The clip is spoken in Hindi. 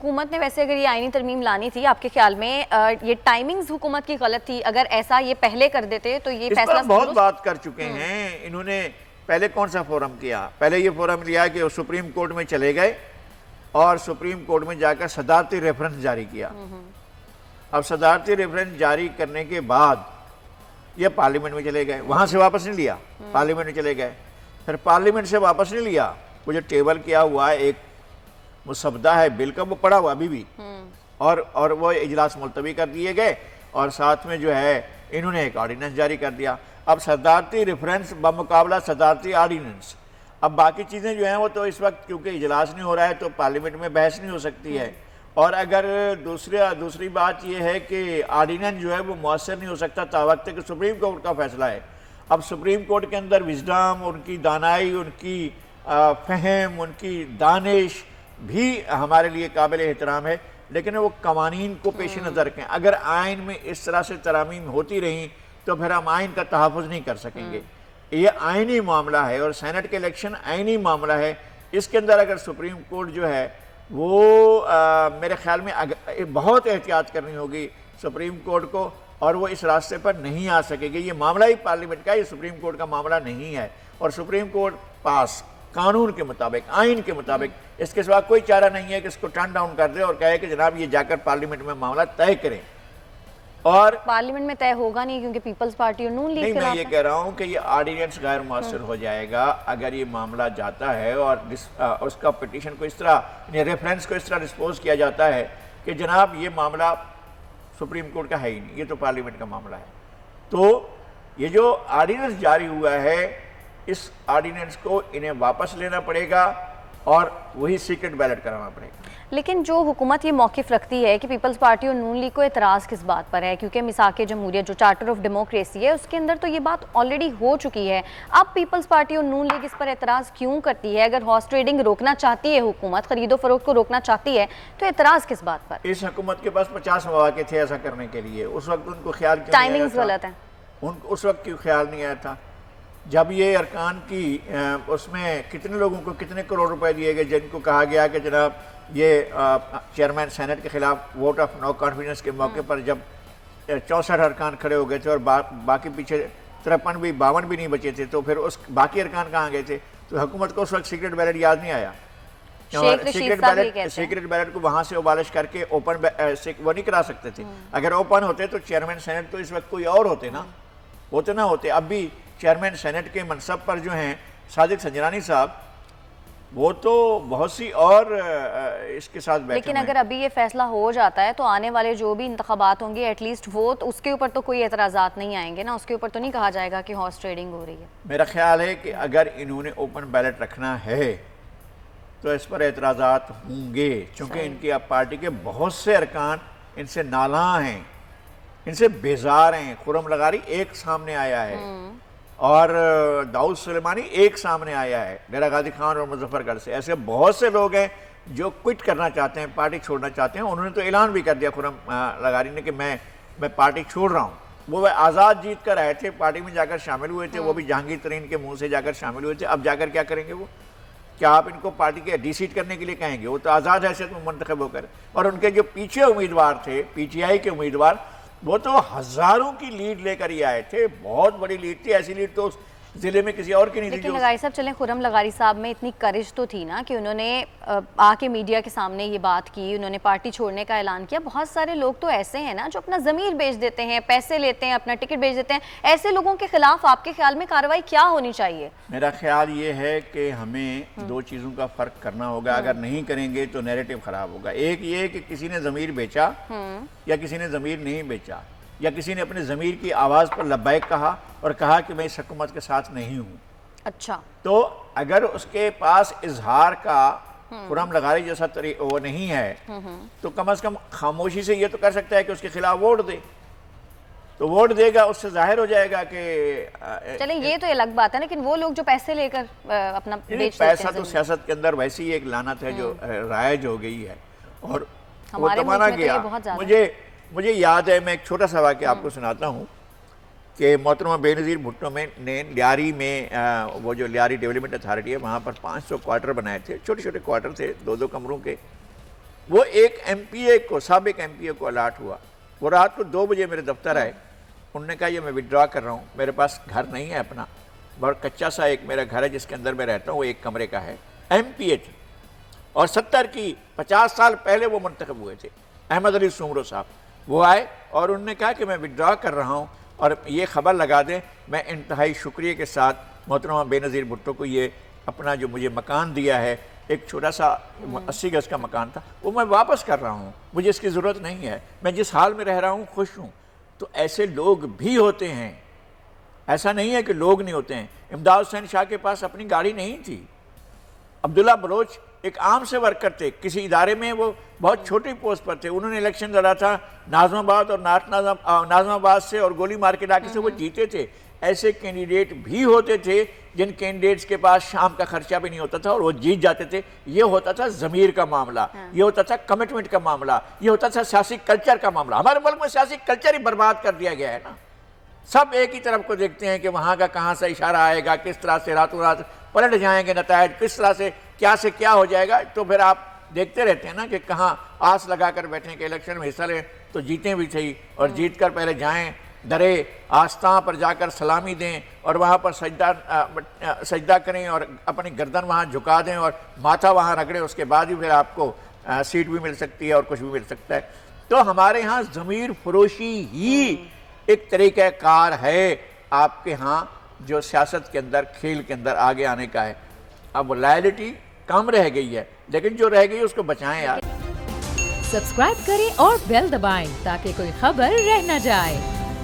हुकूमत ने वैसे अगर ये आईनी तरमीम लानी थी, आपके ख्याल में ये टाइमिंग्स हुकूमत की गलत थी? अगर ऐसा ये पहले कर देते तो ये फैसला बहुत बात कर चुके हैं इन्होंने। पहले कौन सा फोरम किया? पहले ये फोरम लिया कि वो सुप्रीम कोर्ट में चले गए और सुप्रीम कोर्ट में जाकर सदारती रेफरेंस जारी किया। अब सदारती रेफरेंस जारी करने के बाद ये पार्लियामेंट में चले गए, वहां से वापस नहीं लिया, पार्लियामेंट में चले गए, फिर पार्लियामेंट से वापस नहीं लिया, वो जो टेबल किया हुआ है एक मुसवदा है बिल का, वो पड़ा हुआ अभी भी, और वो इजलास मुलतवी कर दिए गए और साथ में जो है इन्होंने एक ऑर्डिनेंस जारी कर दिया। अब सदारती रेफरेंस बमुकाबला सदारती ऑर्डिनेंस। अब बाकी चीज़ें जो हैं वो तो इस वक्त क्योंकि इजलास नहीं हो रहा है तो पार्लियामेंट में बहस नहीं हो सकती है। और अगर दूसरी बात यह है कि ऑर्डिनेंस जो है वो मौसर नहीं हो सकता तावक्त कि सुप्रीम कोर्ट का फैसला है। अब सुप्रीम कोर्ट के अंदर विजडम, उनकी दानाई, उनकी फहम, उनकी दानिश भी हमारे लिए काबिल एहतराम है, लेकिन वो कवानीन को पेश नज़र रखें। अगर आइन में इस तरह से तरामीम होती रहीं तो फिर हम आइन का तहफ़्फ़ुज़ नहीं कर सकेंगे। ये आइनी मामला है और सेनेट के इलेक्शन आइनी मामला है। इसके अंदर अगर सुप्रीम कोर्ट जो है वो मेरे ख्याल में बहुत एहतियात करनी होगी सुप्रीम कोर्ट को, और वो इस रास्ते पर नहीं आ सकेगी। ये मामला ही पार्लियामेंट का, ये सुप्रीम कोर्ट का मामला नहीं है। और सुप्रीम कोर्ट पास कानून के मुताबिक, आइन के मुताबिक, इसके सिवा कोई चारा नहीं है कि इसको टर्न डाउन कर दे और कहे कि जनाब ये जाकर पार्लियामेंट में मामला तय करें। और पार्लियामेंट में तय होगा नहीं क्योंकि पीपल्स पार्टी और नून लीग नहीं, मैं ये कह रहा हूँ कि ये ऑर्डिनेंस गैर मौसर हो जाएगा अगर ये मामला जाता है और उसका पिटीशन को इस तरह, रेफरेंस को इस तरह डिस्पोज किया जाता है कि जनाब ये मामला सुप्रीम कोर्ट का है ही नहीं, ये तो पार्लियामेंट का मामला है। तो ये जो ऑर्डिनेंस जारी हुआ है इस ऑर्डिनेंस को इन्हें वापस लेना पड़ेगा और वही सीक्रेट बैलेट कराना पड़ेगा। लेकिन जो हुकूमत ये मौक़िफ़ रखती है कि पीपल्स पार्टी और नून लीग को एतराज़ किस बात पर है, क्योंकि मिसाक जमहूरियत जो चार्टर ऑफ डेमोक्रेसी है उसके अंदर तो ये बात ऑलरेडी हो चुकी है। अब पीपल्स पार्टी और नून लीग इस पर एतराज़ क्यों करती है? अगर हॉर्स ट्रेडिंग रोकना चाहती है हुकूमत, खरीदो फरोख्त को रोकना चाहती है, तो एतराज़ किस बात पर? इस हुकूमत के पास 50 मौके थे ऐसा करने के लिए, उस वक्त उनको ख्याल क्यों टाइमिंग्स गलत है, उस वक्त क्यों ख्याल नहीं आया था? जब ये अरकान की उसमें कितने लोगों को कितने करोड़ रुपए दिए गए, जिनको कहा गया कि जनाब ये चेयरमैन सेनेट के खिलाफ वोट ऑफ नो कॉन्फिडेंस के मौके पर जब 64 अरकान खड़े हो गए थे और बाकी पीछे 52 भी नहीं बचे थे, तो फिर उस बाकी अरकान कहाँ गए थे? तो हुकूमत को उस वक्त सीक्रेट बैलेट याद नहीं आया। सीक्रेट बैलेट को वहां से उबालिश करके ओपन वो नहीं करा सकते थे। अगर ओपन होते तो चेयरमैन सेनेट तो इस वक्त कोई और होते ना, वो तो ना होते। अब भी चेयरमैन सेनेट के मनसब पर जो हैं सादिक संजरानी साहब, वो तो बहुत सी और इसके साथ बैठे। लेकिन अगर अभी ये फैसला हो जाता है तो आने वाले जो भी इंतखाबात होंगे एटलीस्ट वो तो उसके ऊपर तो कोई एतराज़ात नहीं आएंगे ना, उसके ऊपर तो नहीं कहा जाएगा कि हॉर्स ट्रेडिंग हो रही है। मेरा ख्याल है कि अगर इन्होंने ओपन बैलेट रखना है तो इस पर एतराज़ात होंगे, क्योंकि इनकी अब पार्टी के बहुत से अरकान इनसे नाला हैं, इनसे बेजार हैं। खुर्रम लगारी एक सामने आया है और दाऊद सुलेमानी एक सामने आया है डेरा गाजी खान और मुजफ्फरगढ़ से। ऐसे बहुत से लोग हैं जो क्विट करना चाहते हैं, पार्टी छोड़ना चाहते हैं। उन्होंने तो ऐलान भी कर दिया खुर्रम लगारी ने कि मैं पार्टी छोड़ रहा हूँ। वो आज़ाद जीत कर आए थे, पार्टी में जाकर शामिल हुए थे, वो भी जहांगीर तरीन के मुंह से जाकर शामिल हुए थे। अब जाकर क्या करेंगे वो? क्या आप इनको पार्टी के डिसीट करने के लिए कहेंगे? वो तो आज़ाद हैसियत में मुंतखब होकर। और उनके जो पीछे उम्मीदवार थे, पीटीआई के उम्मीदवार, वो तो हजारों की लीड लेकर ही आए थे, बहुत बड़ी लीड थी। ऐसी लीड तो जिले में किसी और की नहीं थी। लेकिन लगारी साहब चलें, खुर्रम लगारी साहब में इतनी करेज तो थी ना कि उन्होंने आके मीडिया के सामने ये बात की, उन्होंने पार्टी छोड़ने का ऐलान किया। बहुत सारे लोग तो ऐसे हैं ना जो अपना ज़मीर बेच देते हैं, पैसे लेते हैं, अपना टिकट बेच देते हैं। ऐसे लोगों के खिलाफ आपके ख्याल में कार्रवाई क्या होनी चाहिए? मेरा ख्याल ये है कि हमें दो चीज़ों का फ़र्क करना होगा। अगर नहीं करेंगे तो नैरेटिव ख़राब होगा। एक ये कि किसी ने ज़मीर बेचा या किसी ने ज़मीर नहीं बेचा, या किसी ने अपने ज़मीर की आवाज़ पर लब्बैक कहा और कहा कि मैं इस हुकूमत के साथ नहीं हूँ। अच्छा, तो अगर उसके पास इजहार का खुर्रम लगारी जैसा वो नहीं है तो कम से कम खामोशी से ये तो कर सकता है कि उसके खिलाफ वोट दे। तो वोट देगा, उससे जाहिर हो जाएगा कि चलें ये तो अलग बात है। लेकिन वो लोग जो पैसे लेकर अपना पैसा तो सियासत के अंदर वैसे ही एक लानत है जो राइज हो गई है और हमारे वो तमाना गया। मुझे याद है, मैं एक छोटा सा वाक़या आपको सुनाता हूँ कि मोहतरमा बेनज़ीर भुट्टो में ने लियारी में वो जो लियारी डेवलपमेंट अथॉरिटी है वहाँ पर 500 क्वार्टर बनाए थे, छोटे छोटे क्वार्टर थे, 2-2 कमरों के। वो एक एमपीए को, साबिक एमपीए को अलॉट हुआ। वो रात को 2 बजे मेरे दफ्तर आए, उन्होंने कहा ये मैं विड्रॉ कर रहा हूँ, मेरे पास घर नहीं है अपना, बहुत कच्चा सा एक मेरा घर है जिसके अंदर मैं रहता हूँ, वो 1 कमरे का है। एमपीए थे और 50 साल पहले वो मुंतखब हुए थे, अहमद अली सुमरो साहब। वो आए और उन्होंने कहा कि मैं विड्रॉ कर रहा हूँ और ये खबर लगा दें, मैं इंतहाई शुक्रिया के साथ मोहतरमा बेनज़ीर भुट्टो को ये अपना जो मुझे मकान दिया है, एक छोटा सा 80 गज़ का मकान था, वो मैं वापस कर रहा हूँ, मुझे इसकी ज़रूरत नहीं है, मैं जिस हाल में रह रहा हूँ खुश हूँ। तो ऐसे लोग भी होते हैं, ऐसा नहीं है कि लोग नहीं होते हैं। इमदाद हुसैन शाह के पास अपनी गाड़ी नहीं थी। अब्दुल्ला बलोच एक आम से वर्कर थे, किसी इदारे में वो बहुत छोटी पोस्ट पर थे, उन्होंने इलेक्शन लड़ा था नाज़माबाद और नाज़माबाद से और गोली मार के डाके से वो जीते थे। ऐसे कैंडिडेट भी होते थे जिन कैंडिडेट्स के पास शाम का खर्चा भी नहीं होता था और वो जीत जाते थे। ये होता था ज़मीर का मामला, ये होता था कमिटमेंट का मामला, ये होता था सियासी कल्चर का मामला। हमारे मुल्क में सियासी कल्चर ही बर्बाद कर दिया गया है ना। सब एक ही तरफ को देखते हैं कि वहाँ का कहाँ से इशारा आएगा, किस तरह से रातों रात पलट जाएंगे नतायज, किस तरह से क्या हो जाएगा। तो फिर आप देखते रहते हैं ना कि कहाँ आस लगा कर बैठे कि इलेक्शन में हिस्सा लें तो जीतें भी सही, और जीत कर पहले जाएँ दरे आस्था पर जाकर सलामी दें और वहाँ पर सजदा करें और अपनी गर्दन वहाँ झुका दें और माथा वहाँ रगड़ें, उसके बाद ही फिर आपको सीट भी मिल सकती है और कुछ भी मिल सकता है। तो हमारे यहाँ ज़मीर फरोशी ही एक तरीक़ा कार है आपके यहाँ जो सियासत के अंदर, खेल के अंदर आगे आने का है। अब लॉयल्टी कम रह गई है, लेकिन जो रह गई उसको बचाएं यार। सब्सक्राइब करें और बेल दबाएं ताकि कोई खबर रह न जाए।